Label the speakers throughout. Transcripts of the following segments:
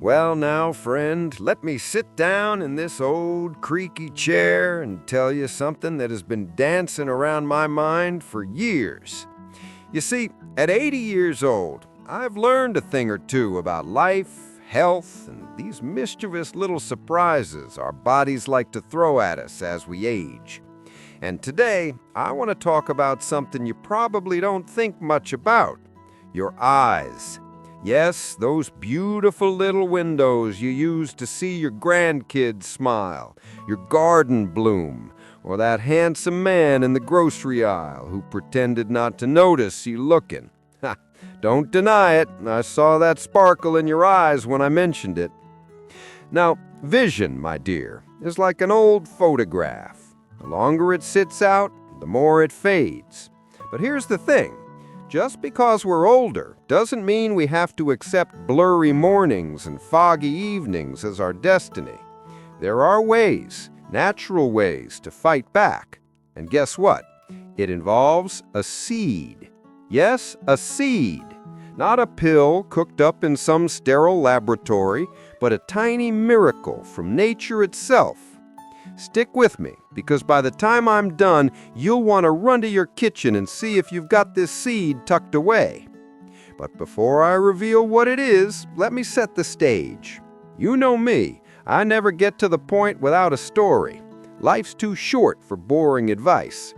Speaker 1: Well, now, friend, let me sit down in this old creaky chair and tell you something that has been dancing around my mind for years. You see, at 80 years old, I've learned a thing or two about life, health, and these mischievous little surprises our bodies like to throw at us as we age. And today, I want to talk about something you probably don't think much about: your eyes. Yes, those beautiful little windows you use to see your grandkids smile, your garden bloom, or that handsome man in the grocery aisle who pretended not to notice you looking. Ha, don't deny it. I saw that sparkle in your eyes when I mentioned it. Now, vision, my dear, is like an old photograph. The longer it sits out, the more it fades. But here's the thing. Just because we're older doesn't mean we have to accept blurry mornings and foggy evenings as our destiny. There are ways, natural ways, to fight back. And guess what? It involves a seed. Yes, a seed. Not a pill cooked up in some sterile laboratory, but a tiny miracle from nature itself. Stick with me, because by the time I'm done, you'll want to run to your kitchen and see if you've got this seed tucked away. But before I reveal what it is, let me set the stage. You know me, I never get to the point without a story. Life's too short for boring advice.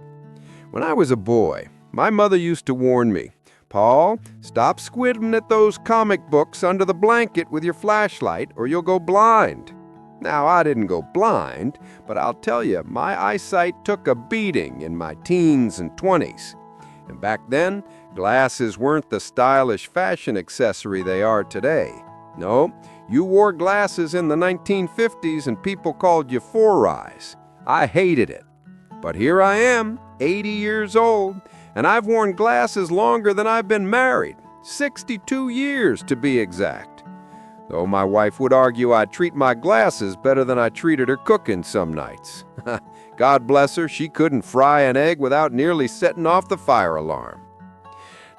Speaker 1: When I was a boy, my mother used to warn me, "Paul, stop squinting at those comic books under the blanket with your flashlight or you'll go blind." Now, I didn't go blind, but I'll tell you, my eyesight took a beating in my teens and 20s. And back then, glasses weren't the stylish fashion accessory they are today. No, you wore glasses in the 1950s and people called you Four Eyes. I hated it. But here I am, 80 years old, and I've worn glasses longer than I've been married, 62 years to be exact. Though my wife would argue I treat my glasses better than I treated her cooking some nights. God bless her, she couldn't fry an egg without nearly setting off the fire alarm.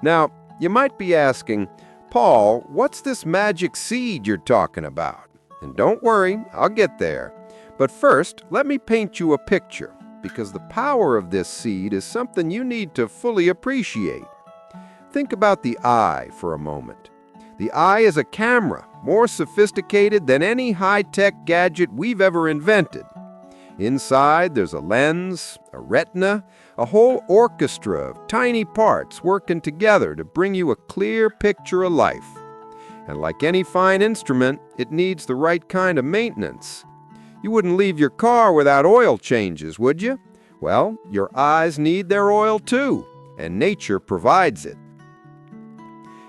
Speaker 1: Now, you might be asking, "Paul, what's this magic seed you're talking about?" And don't worry, I'll get there. But first, let me paint you a picture, because the power of this seed is something you need to fully appreciate. Think about the eye for a moment. The eye is a camera, more sophisticated than any high-tech gadget we've ever invented. Inside, there's a lens, a retina, a whole orchestra of tiny parts working together to bring you a clear picture of life. And like any fine instrument, it needs the right kind of maintenance. You wouldn't leave your car without oil changes, would you? Well, your eyes need their oil too, and nature provides it.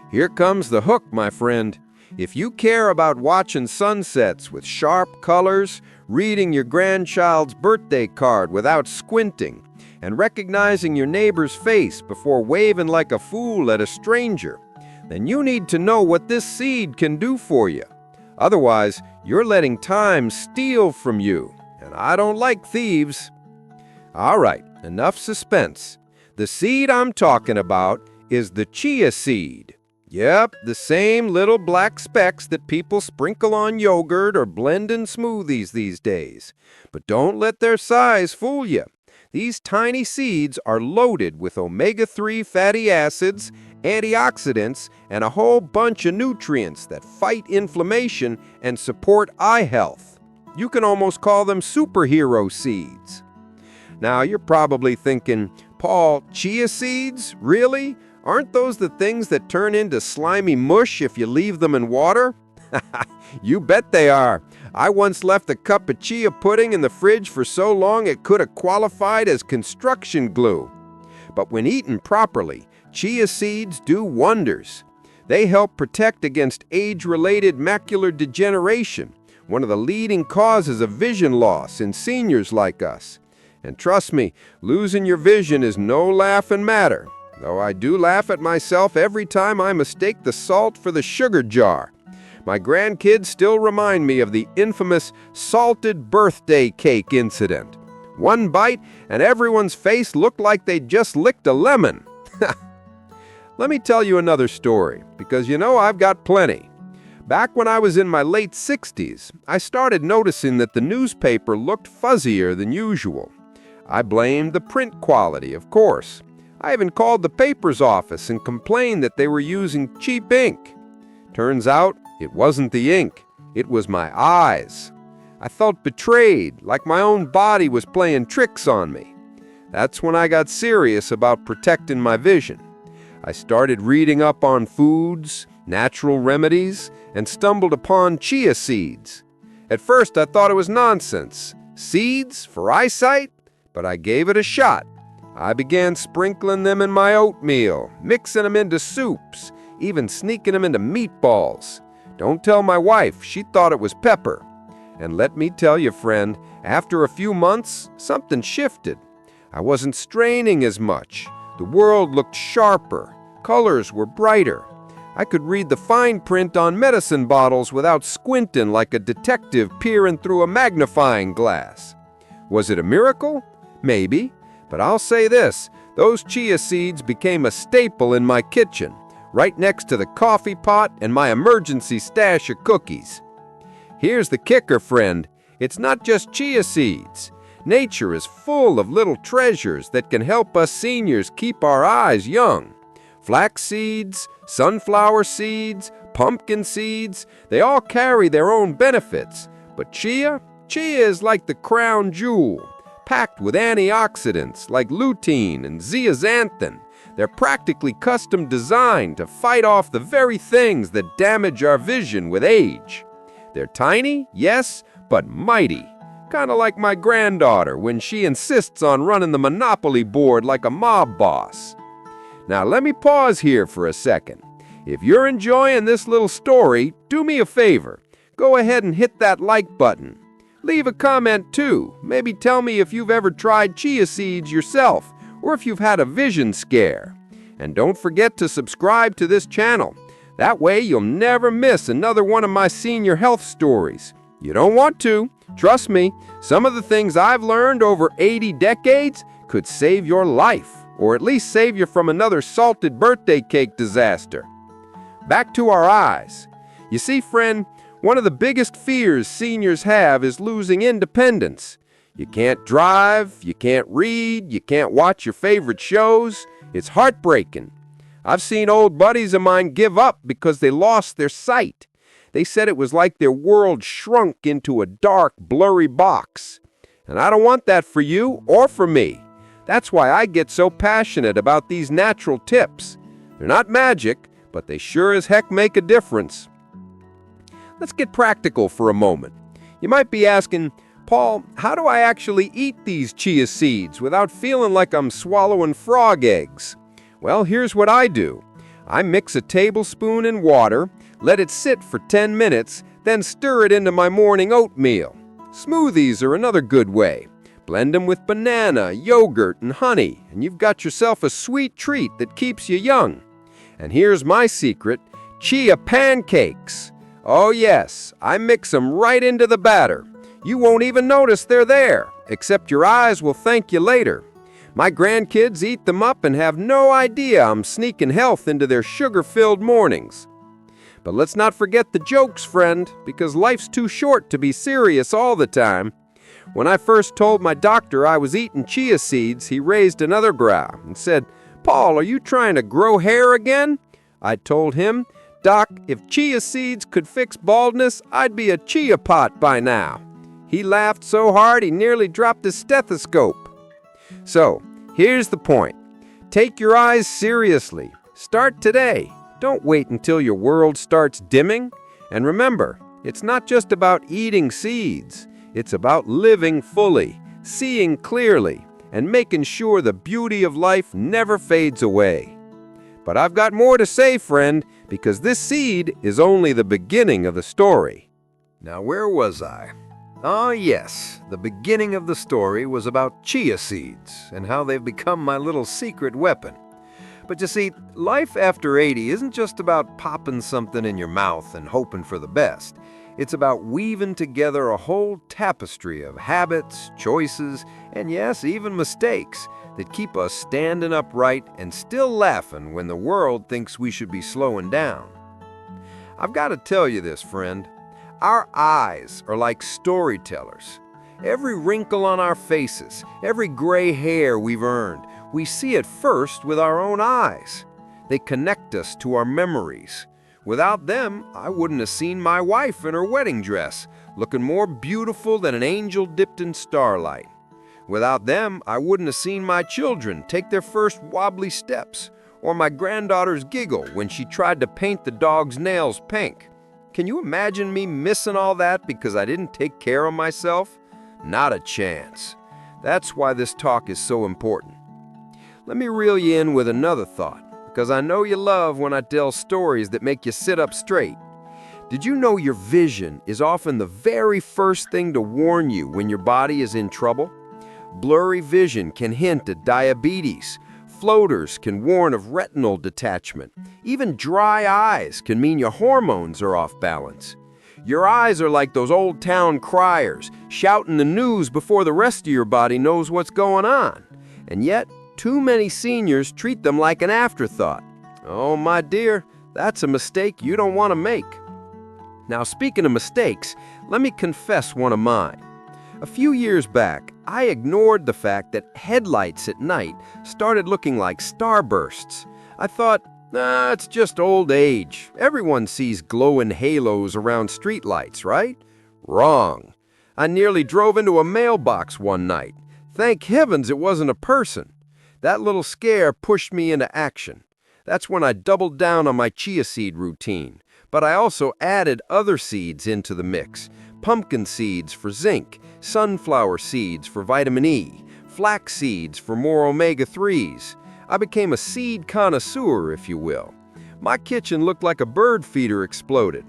Speaker 1: Here comes the hook, my friend. If you care about watching sunsets with sharp colors, reading your grandchild's birthday card without squinting, and recognizing your neighbor's face before waving like a fool at a stranger, then you need to know what this seed can do for you. Otherwise, you're letting time steal from you, and I don't like thieves. All right, enough suspense. The seed I'm talking about is the chia seed. Yep, the same little black specks that people sprinkle on yogurt or blend in smoothies these days. But don't let their size fool you. These tiny seeds are loaded with omega-3 fatty acids, antioxidants, and a whole bunch of nutrients that fight inflammation and support eye health. You can almost call them superhero seeds. Now, you're probably thinking, "Paul, chia seeds? Really? Aren't those the things that turn into slimy mush if you leave them in water?" You bet they are. I once left a cup of chia pudding in the fridge for so long it could have qualified as construction glue. But when eaten properly, chia seeds do wonders. They help protect against age-related macular degeneration, one of the leading causes of vision loss in seniors like us. And trust me, losing your vision is no laughing matter. Though I do laugh at myself every time I mistake the salt for the sugar jar. My grandkids still remind me of the infamous salted birthday cake incident. One bite, and everyone's face looked like they'd just licked a lemon. Let me tell you another story, because you know I've got plenty. Back when I was in my late 60s, I started noticing that the newspaper looked fuzzier than usual. I blamed the print quality, of course. I even called the paper's office and complained that they were using cheap ink. Turns out, it wasn't the ink, it was my eyes. I felt betrayed, like my own body was playing tricks on me. That's when I got serious about protecting my vision. I started reading up on foods, natural remedies, and stumbled upon chia seeds. At first I thought it was nonsense. Seeds for eyesight? But I gave it a shot. I began sprinkling them in my oatmeal, mixing them into soups, even sneaking them into meatballs. Don't tell my wife, she thought it was pepper. And let me tell you, friend, after a few months, something shifted. I wasn't straining as much. The world looked sharper. Colors were brighter. I could read the fine print on medicine bottles without squinting like a detective peering through a magnifying glass. Was it a miracle? Maybe. But I'll say this, those chia seeds became a staple in my kitchen, right next to the coffee pot and my emergency stash of cookies. Here's the kicker, friend. It's not just chia seeds. Nature is full of little treasures that can help us seniors keep our eyes young. Flax seeds, sunflower seeds, pumpkin seeds, they all carry their own benefits. But chia is like the crown jewel, packed with antioxidants like lutein and zeaxanthin. They're practically custom designed to fight off the very things that damage our vision with age. They're tiny, yes, but mighty. Kind of like my granddaughter when she insists on running the Monopoly board like a mob boss. Now let me pause here for a second. If you're enjoying this little story, do me a favor. Go ahead and hit that like button. Leave a comment too. Maybe tell me if you've ever tried chia seeds yourself, or if you've had a vision scare. And don't forget to subscribe to this channel. That way you'll never miss another one of my senior health stories. You don't want to. Trust me, some of the things I've learned over 80 decades could save your life, or at least save you from another salted birthday cake disaster. Back to our eyes. You see, friend, one of the biggest fears seniors have is losing independence. You can't drive, you can't read, you can't watch your favorite shows. It's heartbreaking. I've seen old buddies of mine give up because they lost their sight. They said it was like their world shrunk into a dark, blurry box. And I don't want that for you or for me. That's why I get so passionate about these natural tips. They're not magic, but they sure as heck make a difference. Let's get practical for a moment. You might be asking, Paul, how do I actually eat these chia seeds without feeling like I'm swallowing frog eggs? Well, here's what I do. I mix a tablespoon in water, let it sit for 10 minutes, then stir it into my morning oatmeal. Smoothies are another good way. Blend them with banana, yogurt, and honey, and you've got yourself a sweet treat that keeps you young. And here's my secret, chia pancakes. Oh yes, I mix them right into the batter. You won't even notice they're there, except your eyes will thank you later. My grandkids eat them up and have no idea I'm sneaking health into their sugar-filled mornings. But let's not forget the jokes, friend, because life's too short to be serious all the time. When I first told my doctor I was eating chia seeds, he raised another brow and said, Paul, are you trying to grow hair again? I told him, Doc, if chia seeds could fix baldness, I'd be a chia pot by now. He laughed so hard he nearly dropped his stethoscope. So, here's the point. Take your eyes seriously. Start today. Don't wait until your world starts dimming. And remember, it's not just about eating seeds. It's about living fully, seeing clearly, and making sure the beauty of life never fades away. But I've got more to say, friend, because this seed is only the beginning of the story.
Speaker 2: Now, where was I? Ah, yes, the beginning of the story was about chia seeds and how they've become my little secret weapon. But you see, life after 80 isn't just about popping something in your mouth and hoping for the best. It's about weaving together a whole tapestry of habits, choices, and yes, even mistakes that keep us standing upright and still laughing when the world thinks we should be slowing down. I've got to tell you this, friend. Our eyes are like storytellers. Every wrinkle on our faces, every gray hair we've earned, we see it first with our own eyes. They connect us to our memories. Without them, I wouldn't have seen my wife in her wedding dress, looking more beautiful than an angel dipped in starlight. Without them, I wouldn't have seen my children take their first wobbly steps, or my granddaughter's giggle when she tried to paint the dog's nails pink. Can you imagine me missing all that because I didn't take care of myself? Not a chance. That's why this talk is so important. Let me reel you in with another thought, because I know you love when I tell stories that make you sit up straight. Did you know your vision is often the very first thing to warn you when your body is in trouble? Blurry vision can hint at diabetes. Floaters can warn of retinal detachment. Even dry eyes can mean your hormones are off balance. Your eyes are like those old town criers, shouting the news before the rest of your body knows what's going on. And yet, too many seniors treat them like an afterthought. Oh, my dear, that's a mistake you don't want to make. Now, speaking of mistakes, let me confess one of mine. A few years back, I ignored the fact that headlights at night started looking like starbursts. I thought, it's just old age. Everyone sees glowing halos around streetlights, right? Wrong. I nearly drove into a mailbox one night. Thank heavens it wasn't a person. That little scare pushed me into action. That's when I doubled down on my chia seed routine. But I also added other seeds into the mix. Pumpkin seeds for zinc, sunflower seeds for vitamin E, flax seeds for more omega-3s. I became a seed connoisseur, if you will. My kitchen looked like a bird feeder exploded.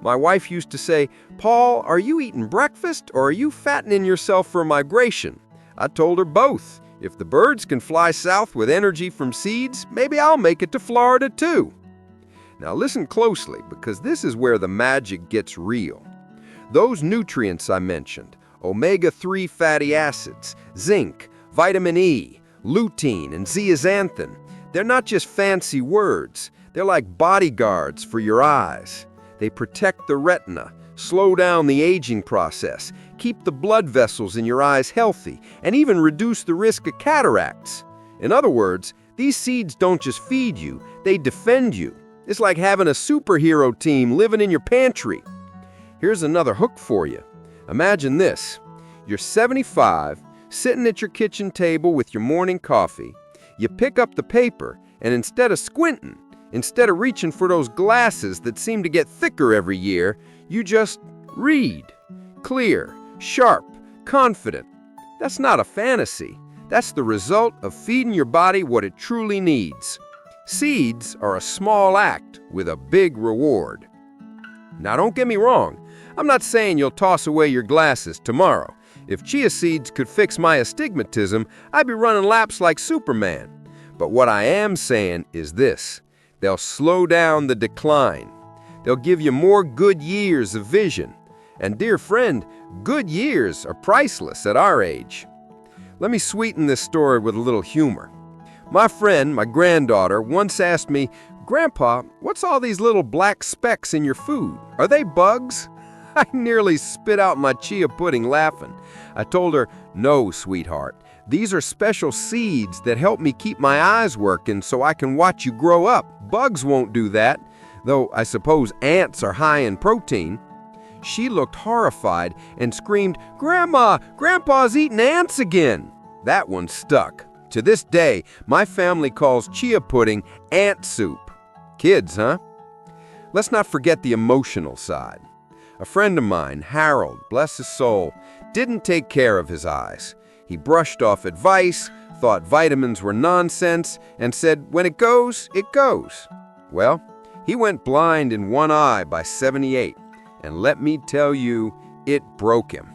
Speaker 2: My wife used to say, "Paul, are you eating breakfast or are you fattening yourself for migration?" I told her both. If the birds can fly south with energy from seeds, maybe I'll make it to Florida too. Now listen closely, because this is where the magic gets real. Those nutrients I mentioned, omega-3 fatty acids, zinc, vitamin E, lutein, and zeaxanthin, they're not just fancy words. They're like bodyguards for your eyes. They protect the retina, slow down the aging process, keep the blood vessels in your eyes healthy, and even reduce the risk of cataracts. In other words, these seeds don't just feed you, they defend you. It's like having a superhero team living in your pantry. Here's another hook for you. Imagine this. You're 75, sitting at your kitchen table with your morning coffee. You pick up the paper, and instead of squinting, instead of reaching for those glasses that seem to get thicker every year, you just read. Clear, sharp, confident. That's not a fantasy. That's the result of feeding your body what it truly needs. Seeds are a small act with a big reward. Now don't get me wrong. I'm not saying you'll toss away your glasses tomorrow. If chia seeds could fix my astigmatism, I'd be running laps like Superman. But what I am saying is this. They'll slow down the decline. They'll give you more good years of vision. And dear friend, good years are priceless at our age. Let me sweeten this story with a little humor. My friend, my granddaughter, once asked me, "Grandpa, what's all these little black specks in your food? Are they bugs?" I nearly spit out my chia pudding laughing. I told her, "No, sweetheart. These are special seeds that help me keep my eyes working so I can watch you grow up. Bugs won't do that, though I suppose ants are high in protein." She looked horrified and screamed, "Grandma, Grandpa's eating ants again." That one stuck. To this day, my family calls chia pudding ant soup. Kids, huh? Let's not forget the emotional side. A friend of mine, Harold, bless his soul, didn't take care of his eyes. He brushed off advice, thought vitamins were nonsense, and said, "When it goes, it goes." Well, he went blind in one eye by 78, and let me tell you, it broke him.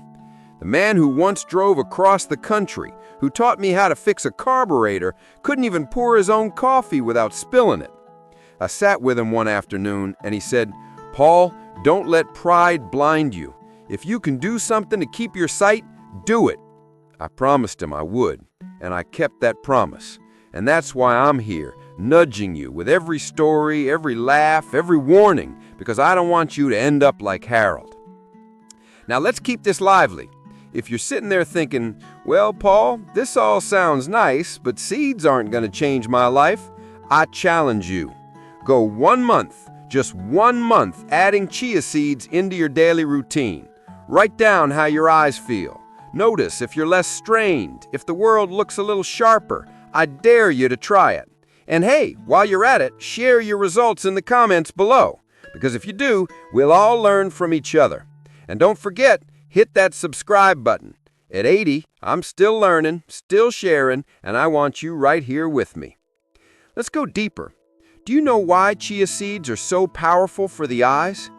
Speaker 2: The man who once drove across the country, who taught me how to fix a carburetor, couldn't even pour his own coffee without spilling it. I sat with him one afternoon, and he said, "Paul, don't let pride blind you. If you can do something to keep your sight, do it." I promised him I would, and I kept that promise. And that's why I'm here,
Speaker 1: nudging you with every story, every laugh, every warning, because I don't want you to end up like Harold. Now let's keep this lively. If you're sitting there thinking, well, Paul, this all sounds nice, but seeds aren't going to change my life, I challenge you. Go 1 month, just 1 month, adding chia seeds into your daily routine. Write down how your eyes feel. Notice if you're less strained, if the world looks a little sharper. I dare you to try it. And hey, while you're at it, share your results in the comments below. Because if you do, we'll all learn from each other. And don't forget, hit that subscribe button. At 80, I'm still learning, still sharing, and I want you right here with me. Let's go deeper. Do you know why chia seeds are so powerful for the eyes?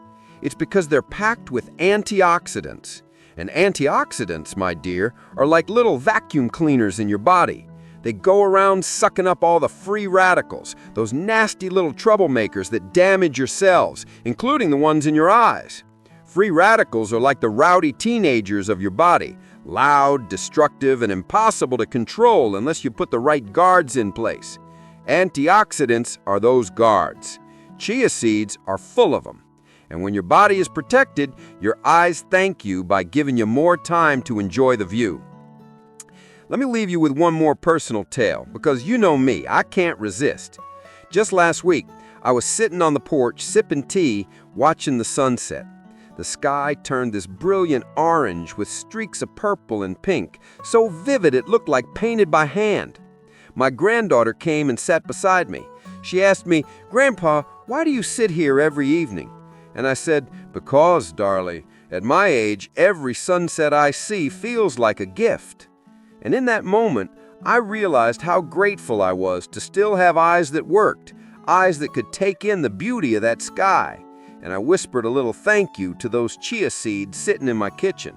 Speaker 1: It's because they're packed with antioxidants. And antioxidants, my dear, are like little vacuum cleaners in your body. They go around sucking up all the free radicals, those nasty little troublemakers that damage your cells, including the ones in your eyes. Free radicals are like the rowdy teenagers of your body, loud, destructive, and impossible to control unless you put the right guards in place. Antioxidants are those guards. Chia seeds are full of them. And when your body is protected, your eyes thank you by giving you more time to enjoy the view. Let me leave you with one more personal tale, because you know me, I can't resist. Just last week, I was sitting on the porch sipping tea, watching the sunset. The sky turned this brilliant orange with streaks of purple and pink, so vivid it looked like painted by hand. My granddaughter came and sat beside me. She asked me, "Grandpa, why do you sit here every evening?" And I said, "Because, darling, at my age, every sunset I see feels like a gift." And in that moment, I realized how grateful I was to still have eyes that worked, eyes that could take in the beauty of that sky. And I whispered a little thank you to those chia seeds sitting in my kitchen.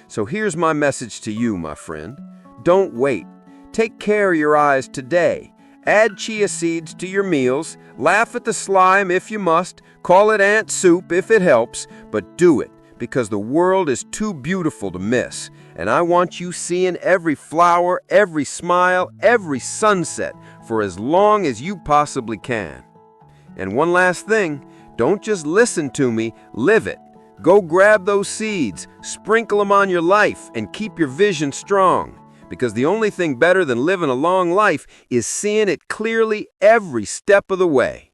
Speaker 1: So here's my message to you, my friend. Don't wait. Take care of your eyes today. Add chia seeds to your meals. Laugh at the slime if you must. Call it ant soup if it helps. But do it, because the world is too beautiful to miss. And I want you seeing every flower, every smile, every sunset for as long as you possibly can. And one last thing, don't just listen to me, live it. Go grab those seeds, sprinkle them on your life, and keep your vision strong. Because the only thing better than living a long life is seeing it clearly every step of the way.